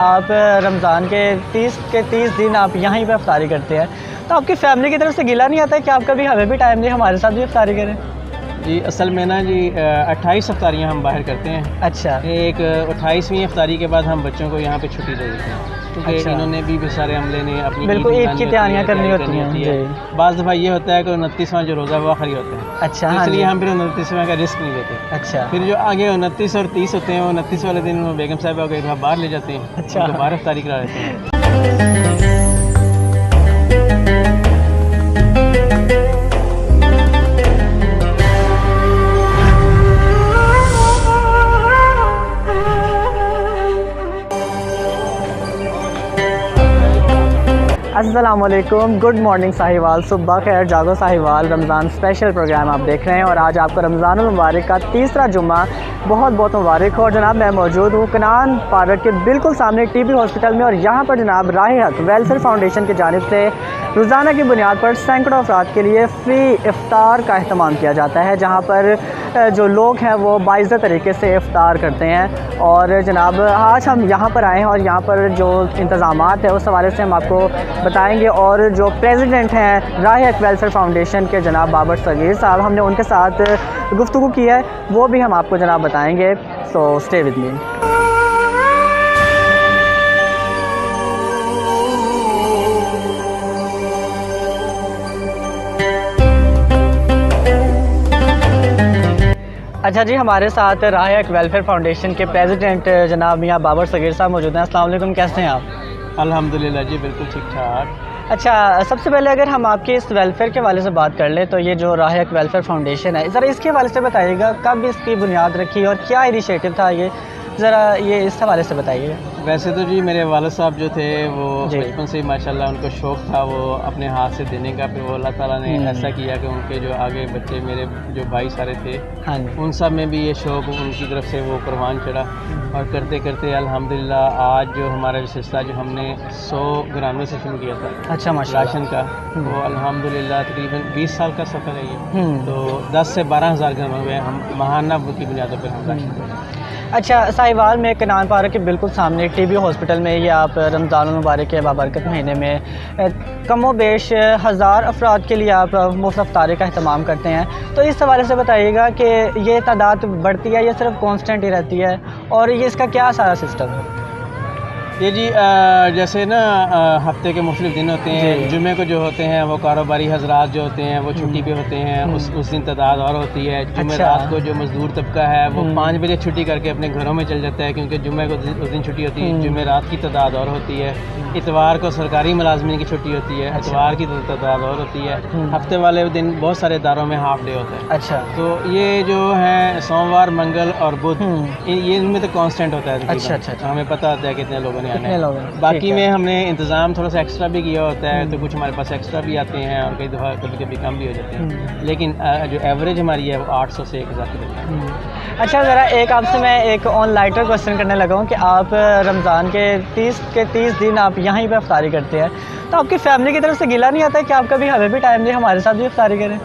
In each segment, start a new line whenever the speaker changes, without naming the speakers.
आप रमज़ान के 30 दिन आप यहीं पर इफ्तारी करते हैं, तो आपकी फैमिली की तरफ से गिला नहीं आता है कि आप कभी हमें भी टाइम दें, हमारे साथ भी इफ्तारी करें?
जी असल में ना जी 28 इफ्तारियाँ हम बाहर करते हैं।
अच्छा।
एक 28वीं इफ्तारी के बाद हम बच्चों को यहाँ पे छुट्टी दे देते हैं, क्योंकि
अच्छा।
इन्होंने भी सारे अमले ने अपनी
बिल्कुल ईद की तैयारियाँ करनी होती हैं जी।
बाज़ दफ़ा ये होता है कि 29वां जो रोज़ा वो आखिरी होता है।
अच्छा, हाँ
इसलिए
जी।
हम फिर 29वां का रिस्क नहीं लेते।
अच्छा।
फिर जो आगे 29 और 30 होते हैं, वो 29 वाले दिन वो बेगम साहिबा को एक बार बाहर ले जाते हैं।
अच्छा।
उनको बाहर इफ्तारी करा देते हैं।
अस्सलामुअलैकुम, गुड मॉर्निंग साहिवाल, सुबह खैर, जागो साहिवाल। रमज़ान स्पेशल प्रोग्राम आप देख रहे हैं और आज आपको रमज़ानुल मुबारक का तीसरा जुम्मा बहुत बहुत मुबारक हो। और जनाब मैं मौजूद हूँ कनान पार्क के बिल्कुल सामने टीबी हॉस्पिटल में, और यहाँ पर जनाब राह हक वेलफेयर फाउंडेशन की जानिब से रोज़ाना की बुनियाद पर सैकड़ों अफराद के लिए फ़्री इफ्तार का अहतमाम किया जाता है, जहाँ पर जो लोग हैं वो बाइज़्ज़त तरीके से इफ्तार करते हैं। और जनाब आज हम यहाँ पर आए हैं और यहाँ पर जो इंतज़ामात है उस हवाले से हम आपको बताएंगे। और जो प्रेसिडेंट हैं राह हक वेलफेयर फाउंडेशन के जनाब बाबर सगीर साहब, हमने उनके साथ गुफ्तगू की है, वो भी हम आपको जनाब बताएंगे। So stay with me. अच्छा जी, हमारे साथ राह हक वेलफेयर फाउंडेशन के प्रेसिडेंट जनाब मियाँ बाबर सगीर साहब मौजूद हैं। अस्सलाम वालेकुम, कैसे हैं आप?
अल्हम्दुलिल्लाह जी, बिल्कुल ठीक ठाक।
अच्छा, सबसे पहले अगर हम आपके इस वेलफेयर के हवाले से बात कर लें, तो ये जो राह हक वेलफेयर फाउंडेशन है, ज़रा इसके हवाले से बताइएगा, कब इसकी बुनियाद रखी और क्या इनिशिएटिव था ये, ज़रा ये इस हवाले से बताइए।
वैसे तो जी मेरे वालिद साहब जो थे वो
जी।
बचपन से ही माशाल्लाह उनको शौक़ था वो अपने हाथ से देने का। फिर वो अल्लाह ताला ने ऐसा किया कि उनके जो आगे बच्चे मेरे जो भाई सारे थे,
हाँ जी।
उन सब में भी ये शौक़ उनकी तरफ से वो कुर्बान चढ़ा। और करते करते अल्हम्दुलिल्लाह आज जो हमारा सिलसिला जो हमने 100 घरानों से शुरू किया था
अच्छा, माशाल्लाह।
राशन का, वो अल्हम्दुलिल्लाह तकरीबन 20 साल का सफ़र है ये। तो 10 से 12 हज़ार घर में हम माहाना की बुनियादों पर हम राशन देते हैं।
अच्छा, साहिवाल में कनान पार्क के बिल्कुल सामने टीबी हॉस्पिटल में ये आप रमज़ानुल मुबारक के बाबरकत महीने में कमो बेश 1000 अफराद के लिए आप मुफ्त इफ्तारी का अहतमाम करते हैं, तो इस हवाले से बताइएगा कि ये तादाद बढ़ती है या सिर्फ कांस्टेंट ही रहती है, और ये इसका क्या सारा सिस्टम है?
ये जी जैसे ना हफ्ते के मुख्तलिफ दिन होते हैं। जुमे को जो होते हैं वो कारोबारी हजरात जो होते हैं वो छुट्टी पे होते हैं, उस दिन तादाद और होती है। जुमे
अच्छा।
रात को जो मजदूर तबका है वो 5 बजे छुट्टी करके अपने घरों में चल जाता है, क्योंकि जुमे को उस दिन छुट्टी होती है। जुमे रात की तादाद और होती है। इतवार को सरकारी मुलाजमिन की छुट्टी होती है, इतवार की तादाद और होती है। हफ्ते वाले दिन बहुत सारे इदारों में हाफ डे होता है।
अच्छा।
तो ये जो है सोमवार, मंगल और बुध, ये इनमें तो कांस्टेंट होता है।
अच्छा।
हमें पता होता है कितने लोगों ने आना
कितने
है।
लोग हैं?
बाकी
ठीक है।
में हमने इंतज़ाम थोड़ा सा एक्स्ट्रा भी किया होता है, तो कुछ हमारे पास एक्स्ट्रा भी आते हैं और कई दफ़ा कभी कभी कम भी हो जाते हैं। लेकिन जो एवरेज हमारी है वो 800 से 1000 की।
अच्छा, ज़रा एक आपसे मैं एक ऑन लाइटर क्वेश्चन करने लगा हूँ कि आप रमज़ान के 30 दिन आप यहीं पर इफ्तारी करते हैं, तो आपकी फैमिली की तरफ से गिला नहीं आता है कि आप कभी हमें भी टाइम दें, हमारे साथ भी इफ्तारी करें?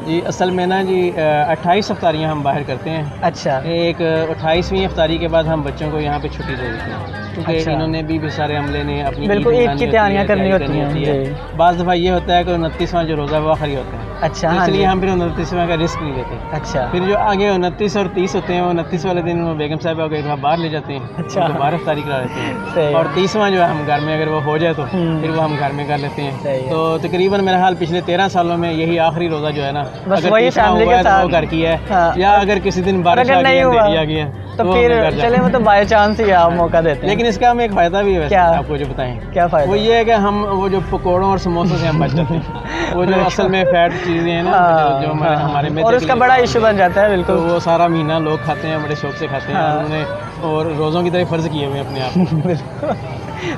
जी असल में ना जी 28 इफ्तारियाँ हम बाहर करते हैं।
अच्छा।
एक 28वीं इफ्तारी के बाद हम बच्चों को यहाँ पे छुट्टी दे देते हैं, क्योंकि
अच्छा।
इन्होंने भी सारे अमले ने अपनी
बिल्कुल ईद की तैयारियाँ करनी होती हैं जी।
बाज़ दफ़ा ये होता है कि 29वां जो रोज़ा वो आखिरी होता है।
अच्छा, हाँ
इसलिए
जी।
हम फिर 29वां का रिस्क नहीं लेते।
अच्छा।
फिर जो आगे 29 और 30 होते हैं, वो 29 वाले दिन वो बेगम साहिबा को एक बार बाहर ले जाते हैं।
अच्छा।
उनको बाहर इफ्तारी करा देते हैं।
सही।
और 30वां जो है हम घर में अगर वो हो जाए तो फिर वो हम घर में कर लेते हैं।
सही है।
तो तकरीबन मेरा हाल पिछले 13 सालों में यही आखिरी रोज़ा जो है ना,
बस
अगर
वही
30वां
फैमिली
हुआ
के
है तो वो
साथ।
घर की है।
हाँ।
या अगर किसी दिन बारिश
अगर
आ गई
नहीं
है,
हुआ
अंधेरी आ गई है,
तो
वो
फिर
हम घर
चले,
जाते
वो तो बाय चांस ही आप मौका देते हैं।
लेकिन इसका हमें एक फ़ायदा भी है वैसे,
क्या?
आपको जो बताएं
क्या फ़ायदा?
वो ये है कि हम वो जो पकौड़ों और समोसों से हम बच जाते हैं। वो जो असल में फैट चीज़ें हैं ना, जो हमारे में,
और उसका बड़ा इशू बन जाता है। बिल्कुल,
तो वो सारा महीना लोग खाते हैं, बड़े शौक से खाते हैं। और उन्होंने और रोज़ों की तरह फ़र्ज़ किए हुए अपने आप।
बिल्कुल,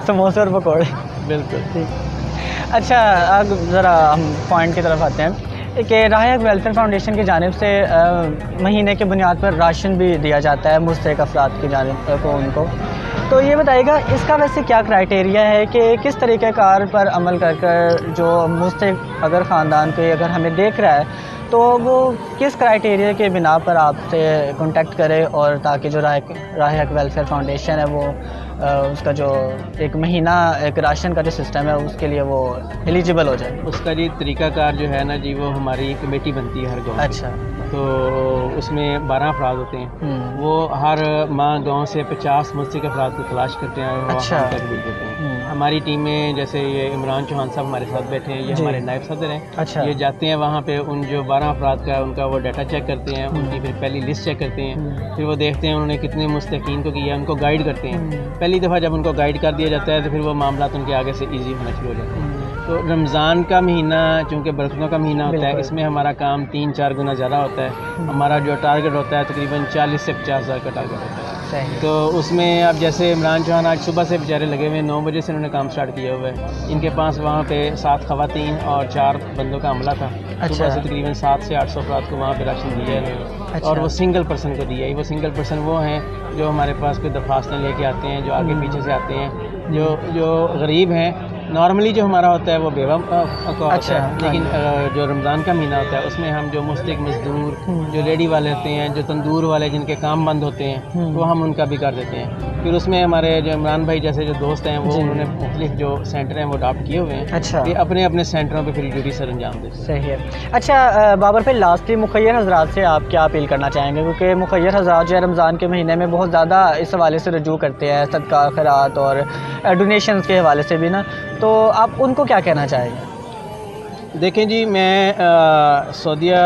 समोसे और पकौड़े।
बिल्कुल।
अच्छा, अब ज़रा हम पॉइंट की तरफ आते हैं कि राह हक वेलफेयर फाउंडेशन की जानिब से महीने के बुनियाद पर राशन भी दिया जाता है मुस्तहिक़ अफराद की जानिब को उनको, तो ये बताइएगा इसका वैसे क्या क्राइटेरिया है कि किस तरीक़ेकार पर अमल कर कर जो मुस्तहिक़ अगर ख़ानदान कोई अगर हमें देख रहा है तो वो किस क्राइटेरिया के बिना पर आपसे कांटेक्ट करे और ताकि जो राह वेलफेयर फाउंडेशन है वो उसका जो एक महीना एक राशन का जो सिस्टम है उसके लिए वो एलिजिबल हो जाए?
उसका जी तरीक़ाकार जो है ना जी, वो हमारी कमेटी बनती है हर गाँव।
अच्छा।
तो उसमें 12 अफराद होते हैं, वो हर माह गांव से 50 मुस्तहिक अफराद को तलाश करते हैं और
अच्छा।
हम तक भेज देते हैं। हमारी टीम में जैसे ये इमरान चौहान साहब हमारे साथ बैठे हैं, ये हमारे नायब सदर हैं।
अच्छा।
ये जाते हैं वहाँ पे, उन जो 12 अफराद का उनका वो डाटा चेक करते हैं, उनकी फिर पहली लिस्ट चेक करते हैं, फिर वो देखते हैं उन्होंने कितने मुस्तकीन को किया, उनको गाइड करते हैं। पहली दफ़ा जब उनको गाइड कर दिया जाता है तो फिर वो मामला उनके आगे से ईजी होना शुरू हो जाते हैं। तो रमज़ान का महीना चूँकि बरकतों का महीना होता है, इसमें हमारा काम 3-4 गुना ज़्यादा होता है। हमारा जो टारगेट होता है तकरीबन 40 से 50 हज़ार का टारगेट होता है। तो उसमें अब जैसे इमरान चौहान आज सुबह से बेचारे लगे हुए हैं, 9 बजे से उन्होंने काम स्टार्ट किया हुआ है। इनके पास वहाँ पे 7 ख़वातीन और 4 बंदों का हमला था।
अच्छा।
सुबह से तकरीबन 700 से 800 अफराद को वहाँ पे राशन दिया है इन्होंने।
अच्छा।
और वो सिंगल पर्सन को दिया है। वो सिंगल पर्सन वो हैं जो हमारे पास कोई दरख्वास्तें लेके आते हैं, जो आगे पीछे से आते हैं, जो गरीब हैं। नॉर्मली जो हमारा होता है वो बेवा का होता है, लेकिन जो रमज़ान का महीना होता है उसमें हम जो मुस्तहिक मजदूर, जो रेडी वाले होते हैं, जो तंदूर वाले जिनके काम बंद होते हैं, वो हम उनका भी कर देते हैं। फिर उसमें हमारे जो इमरान भाई जैसे जो दोस्त हैं वो उन्होंने मुख्तलिफ जो सेंटर हैं वो अडॉप्ट किए हुए हैं।
अच्छा।
ये अपने अपने सेंटरों पर फिर ड्यूटी सर अंजाम देते हैं।
सही है। अच्छा बाबर भाई, लास्टली मुखय्यर हज़रात से आप क्या अपील करना चाहेंगे? क्योंकि मुखय्यर हज़रात जो है रमज़ान के महीने में बहुत ज़्यादा इस हवाले से रजू करते हैं, सदका खैरात और डोनेशंस के हवाले से भी ना, तो आप उनको क्या कहना चाहेंगे?
देखें जी, मैं सऊदीया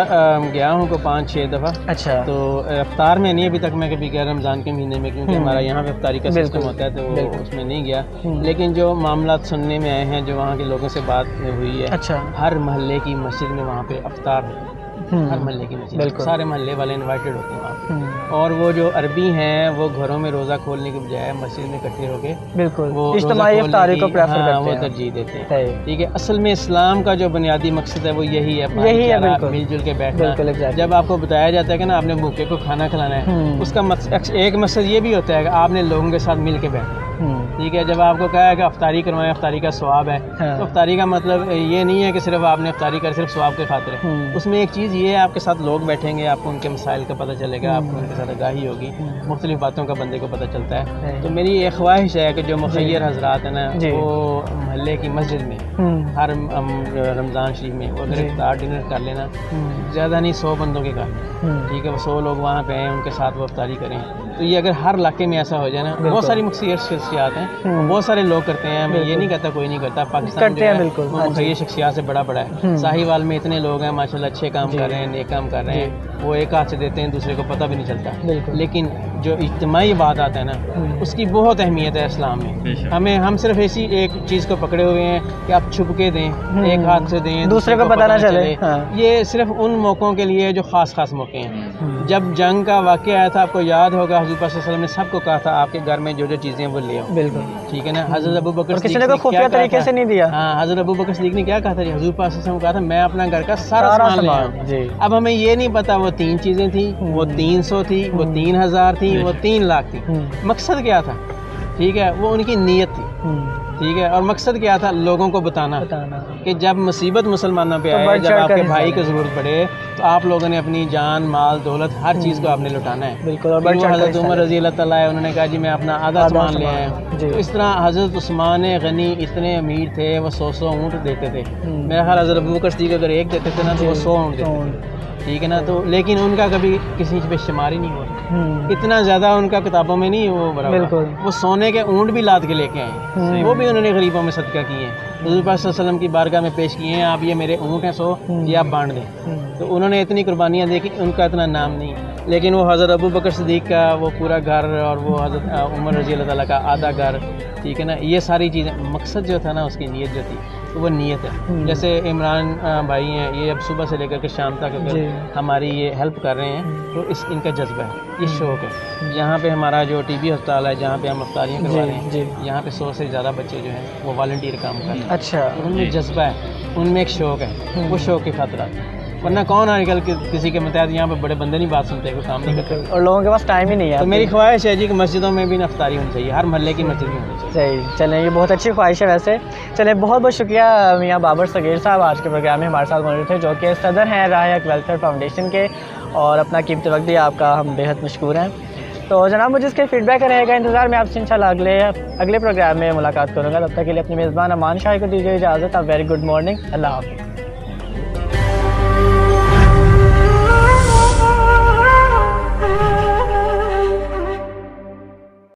गया हूँ को 5-6 दफ़ा। अच्छा। तो इफ्तार में नहीं अभी तक मैं कभी गया रमज़ान के महीने में, क्योंकि हमारा यहाँ पे इफ्तारी का सिस्टम होता है तो उसमें नहीं गया। लेकिन जो मामला सुनने में आए हैं, जो वहाँ के लोगों से बात हुई है, अच्छा, हर महल्ले की मस्जिद में वहाँ पे इफ्तार हर महल्ले की मस्जिद, सारे महल्ले वाले इनवाइटेड होते हैं वहाँ पे। और वो जो अरबी हैं वो घरों में रोज़ा खोलने के बजाय मस्जिद में इकट्ठे होके बिल्कुल वो इज्तिमाई इफ्तारी को प्रेफर करते हैं, वो तरजीह देते हैं। ठीक है, असल में इस्लाम का जो बुनियादी मकसद है वो यही है, मिलजुल के बैठना। जब आपको बताया जाता है कि ना आपने भूखे को खाना खिलाना है, उसका एक मकसद ये भी होता है कि आपने लोगों के साथ मिल के बैठना। ठीक है, जब आपको कहा है कि अफ्तारी करवाएं, अफ्तारी का सवाब है, तो अफ्तारी का मतलब ये नहीं है कि सिर्फ आपने अफ्तारी कर सिर्फ सवाब के खातिर। उसमें एक चीज़ ये है, आपके साथ लोग बैठेंगे, आपको उनके मसाइल का पता चलेगा, आपको उनके साथ आगाही होगी, मुख्तलिफ बातों का बंदे को पता चलता है। तो मेरी ये ख्वाहिश है कि जो मुखय्यर हजरात है ना, वो महल्ले की मस्जिद में हर रमज़ान शरीफ में वो अगर इफ्तार डिनर कर लेना, ज़्यादा नहीं 100 बंदों के कर, ठीक है, वो 100 लोग वहाँ पे हैं, उनके साथ वो इफ्तारी करें। तो ये अगर हर इलाके में ऐसा हो जाए ना, बहुत सारी मुखय्यर शख्सियात हैं, बहुत सारे लोग करते हैं, मैं ये नहीं कहता कोई नहीं करता, पाकिस्तान जो है वो मुखय्यर शख्सियात से बड़ा है। साहिवाल में इतने लोग हैं माशाल्लाह, अच्छे काम कर रहे हैं, नेक काम कर रहे हैं, वो एक हाथ से देते हैं, दूसरे को पता भी नहीं चलता। लेकिन जो इज्तिमाई इबादत है ना, उसकी बहुत अहमियत है इस्लाम में। हम सिर्फ ऐसी एक चीज़ को पकड़े हुए हैं कि आप छुप के दें, एक हाथ से दें, दूसरे को पता ना चले। ये सिर्फ उन मौक़ों के लिए जो ख़ास मौके हैं। जब जंग का वाक़या आया था, आपको याद होगा, हुज़ूर पाक सल्लल्लाहु अलैहि वसल्लम ने सबको कहा था आपके घर में जो जो चीज़ें वो ले आओ। बिल्कुल, ठीक है ना। हज़रत अबू बकर किसी ने खुफिया तरीके से नहीं दिया। हाँ, हज़रत अबू बकर सिद्दीक़ ने क्या कहा था, हुज़ूर पाक सल्लल्लाहु अलैहि वसल्लम कहा था मैं अपना घर का सारा सामान ले आऊँ। अब हमें ये नहीं पता वो 3 चीज़ें थी, वो 300 थी, वो 3000 थी, वो 3 लाख थी। मकसद क्या था? ठीक है, वो उनकी नीयत थी। ठीक है, और मकसद क्या था? लोगों को बताना कि जब मुसीबत मुसलमानों पे आए, जब आपके भाई को ज़रूरत पड़े, तो आप लोगों ने अपनी जान, माल, दौलत, हर चीज़ को आपने लुटाना है। बिल्कुल। और हज़रत उमर रज़ी अल्लाह तआला है, उन्होंने कहा जी मैं अपना आधा सामान ले आया। तो इस तरह हज़रत उस्मान गनी इतने अमीर थे, वो 100 ऊँट देते थे। मेरा ख्याल हज़रत अबू बकर सिद्दीक़ अगर एक देते थे ना तो वो 100 ऊँट देते, ठीक है ना। तो लेकिन उनका कभी किसी चीज़ पे शुमार ही नहीं हुआ, इतना ज़्यादा उनका किताबों में नहीं वो बराबर। वो सोने के ऊँट भी लाद के लेके आए, वो भी उन्होंने गरीबों में सदका किए हैं, हुज़ूर पाक सल्लल्लाहु अलैहि वसल्लम की बारगाह में पेश किए हैं। आप ये मेरे ऊँट हैं 100, ये आप बांट दें। तो उन्होंने इतनी कुर्बानियाँ देखी, उनका इतना नाम नहीं, लेकिन वो हज़रत अबू बकर सिद्दीक़ का वो पूरा घर और वो हज़रत उमर रज़ी अल्लाह तआला का आधा घर, ठीक है ना। ये सारी चीज़ें, मकसद जो था ना, उसकी नीयत जो थी, तो वो नीयत है। जैसे इमरान भाई हैं, ये अब सुबह से लेकर के शाम तक अगर हमारी ये हेल्प कर रहे हैं, तो इनका जज्बा है, ये शौक़ है। यहाँ पे हमारा जो टीबी अस्पताल है, जहाँ पे हम अफ्तारियाँ करवा रहे हैं, यहाँ पे 100 से ज़्यादा बच्चे जो हैं वो वॉलंटियर काम कर रहे हैं। अच्छा। उनमें जज्बा है, उनमें एक शौक़ है, वो शौक़ की खातिर आते हैं। वरना कौन आजकल किसी के मुताबिक यहाँ पे बड़े बंदे नहीं बात सुनते, कोई काम नहीं करते।
और लोगों के पास टाइम ही नहीं है।
तो मेरी ख्वाहिश है जी कि मस्जिदों में भी इफ्तारी होनी चाहिए, हर महल्ले की मस्जिद में होनी चाहिए।
सही, चलें, ये बहुत अच्छी ख्वाहिश है वैसे। चलें, बहुत बहुत शुक्रिया मियाँ बाबर सगीर साहब, आज के प्रोग्राम में हमारे साथ मौजूद थे, जो कि सदर हैं राह हक वेलफेयर फाउंडेशन के, और अपना कीमती वक्त दिया आपका हम बेहद मशकूर हैं। तो जनाब, मुझे इसके फीडबैक रहेगा इंतज़ार में। आपसे इंशाल्लाह अगले प्रोग्राम में मुलाकात करूँगा। तब तक के लिए अपनी मेज़बान अमान शाह को दीजिए इजाज़त। आप वेरी गुड मॉर्निंग, अल्लाह हाफ़िज़।